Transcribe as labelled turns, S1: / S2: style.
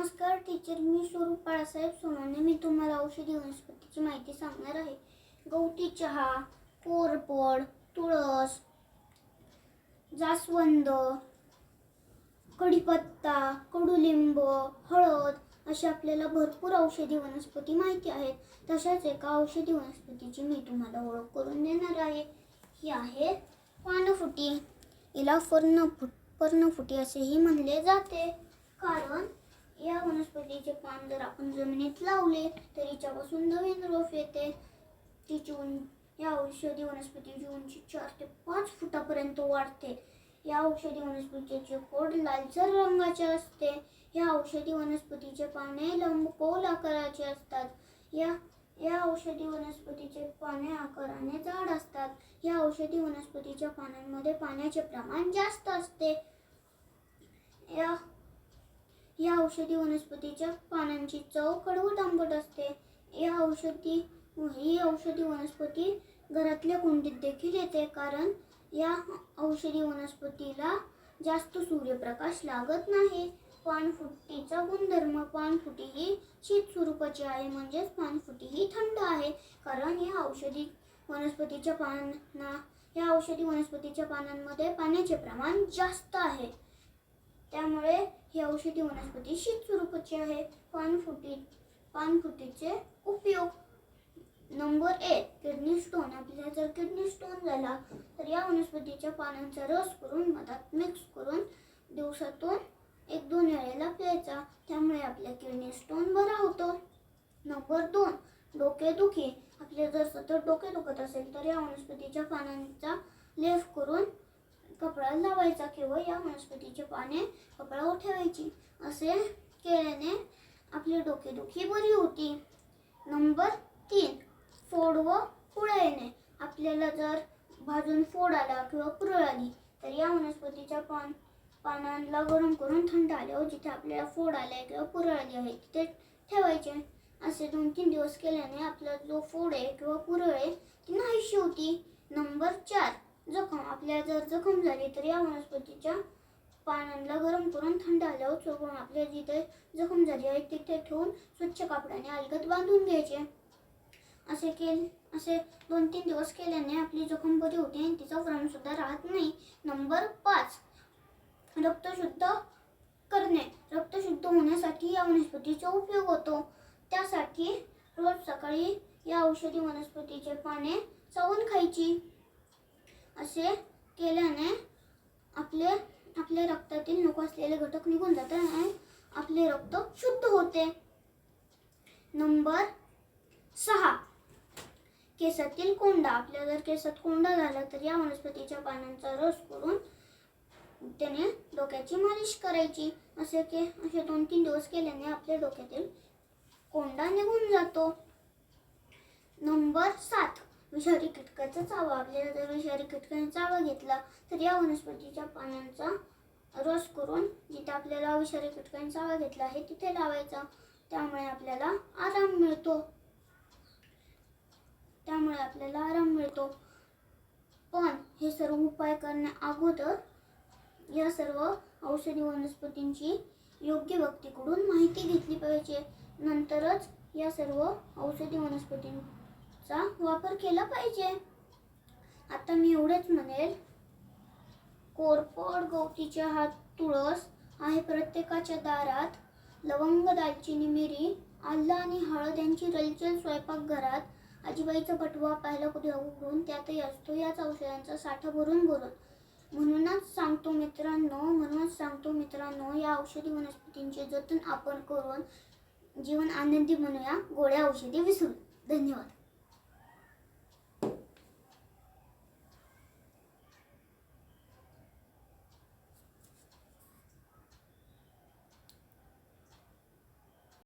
S1: नमस्कार टीचर, मी स्वरूप बाळासाहेब सोनवणे. मी तुम्हाला औषधी वनस्पतीची माहिती सांगणार आहे. गवती चहा, कोरफड, तुळस, जास्वंद, कढीपत्ता, कडुलिंब, हळद अशी आपल्याला भरपूर औषधी वनस्पती माहिती आहेत. तशाच एका औषधी वनस्पतीची मी तुम्हाला ओळख करून देणार आहे. ही आहे पानफुटी. हिला पर्णफुटी असेही म्हणले जाते, कारण या वनस्पतीचे पान जर आपण जमिनीत लावले तर हिच्यापासून नवीन रोप येते. या औषधी वनस्पतीची उंची 4 ते 5 फुटापर्यंत वाढते. या औषधी वनस्पतीचे खोड लालसर रंगाचे असते. या औषधी वनस्पतीचे पाने लंबगोल आकाराचे असतात. या औषधी वनस्पतीचे पाने आकाराने जाड असतात. या औषधी वनस्पतीच्या पानांमध्ये पाण्याचे प्रमाण जास्त असते. या औषधी वनस्पतीच्या पानांची चव कडवट आंबट असते. ही औषधी वनस्पती घरातल्या कुंडीत देखील येते, कारण या औषधी वनस्पतीला जास्त सूर्यप्रकाश लागत नाही. पानफुटीचा गुणधर्म: पानफुटी ही शीत स्वरूपाची आहे, म्हणजेच पानफुटी ही थंड आहे, कारण या औषधी वनस्पतीच्या पानांमध्ये पाण्याचे प्रमाण जास्त आहे. त्यामुळे ही औषधी वनस्पती शीत स्वरूपाची आहे. पानफुटीचे उपयोग: नंबर 1, किडनी स्टोन. आपल्याला जर किडनी स्टोन झाला तर या वनस्पतीच्या पानांचा रस करून मधात मिक्स करून दिवसातून 1-2 वेळेला प्यायचा, त्यामुळे आपल्या किडनी स्टोन बरा होतो. नंबर 2, डोकेदुखी. आपल्याला जर सतत डोके दुखत असेल तर या वनस्पतीच्या पानांचा लेप करून कपाळाला लावायचा किंवा या वनस्पतीची पाने कपाळावर ठेवायची. असे केल्याने आपली डोकेदुखी बरी होती. नंबर 3, फोड व पुरळ येणे. आपल्याला जर भाजून फोड आला किंवा पुरळ आली तर या वनस्पतीच्या पानांना गरम करून थंड आल्यावर जिथे आपल्याला फोड आले किंवा पुरळ आली आहे तिथे ठेवायचे. असे 2-3 दिवस केल्याने आपला जो फोड आहे किंवा पुरळ आहे ती नाहीशी होती. नंबर 4, जखम. आपल्याला जर जखम झाली तर या वनस्पतीच्या पानांना गरम करून थंड आल्यावर चोळून आपल्या जिथे जखम झाली आहे तिथे ठेवून स्वच्छ कापडाने अलगद बांधून घ्यायचे. असे 2-3 दिवस केल्याने आपली जखम बरी होते आणि तिचा व्रण सुद्धा राहत नाही. नंबर 5, रक्त शुद्ध करणे. रक्त शुद्ध होण्यासाठी या वनस्पतीचा उपयोग होतो. त्यासाठी रोज सकाळी या औषधी वनस्पतीचे पाने चावून खायची. असे केल्याने आपल्या रक्तातील नको असलेले घटक निघून जातात आणि आपले रक्त शुद्ध होते. नंबर 6, केसातील कोंडा. आपल्याला जर केसात कोंडा झाला तर या वनस्पतीच्या पानांचा रस करून त्याने डोक्याची मालिश करायची. असे 2-3 दिवस केल्याने आपल्या डोक्यातील कोंडा निघून जातो. नंबर 7, विषारी कीटकाचा चावा. आपल्याला जर विषारी कीटकाने चावा घेतला तर या वनस्पतीच्या पानांचा रस करून जिथे आपल्याला विषारी कीटकाने चावा घेतला आहे तिथे लावायचा, त्यामुळे आपल्याला आराम मिळतो. पण हे सर्व उपाय करण्या अगोदर या सर्व औषधी वनस्पतींची योग्य व्यक्तीकडून माहिती घेतली पाहिजे. नंतरच या सर्व औषधी वनस्पतींचा वापर केला पाहिजे. आता मी एवढेच म्हणेल, कोरफड, गवती चहा, तुळस आहे प्रत्येकाच्या दारात. लवंग, दालचिनी, मिरी, आलं आणि हळद यांची रेलचेल स्वयंपाकघरात. आजीबाईचा बटवा पाहिला कधी उघडून त्यातही असतो याच औषधांचा साठा भरून. म्हणूनच सांगतो मित्रांनो, या औषधी वनस्पतींचे जतन आपण करून जीवन आनंदी बनवूया. गोळ्या औषधी विसरू. धन्यवाद.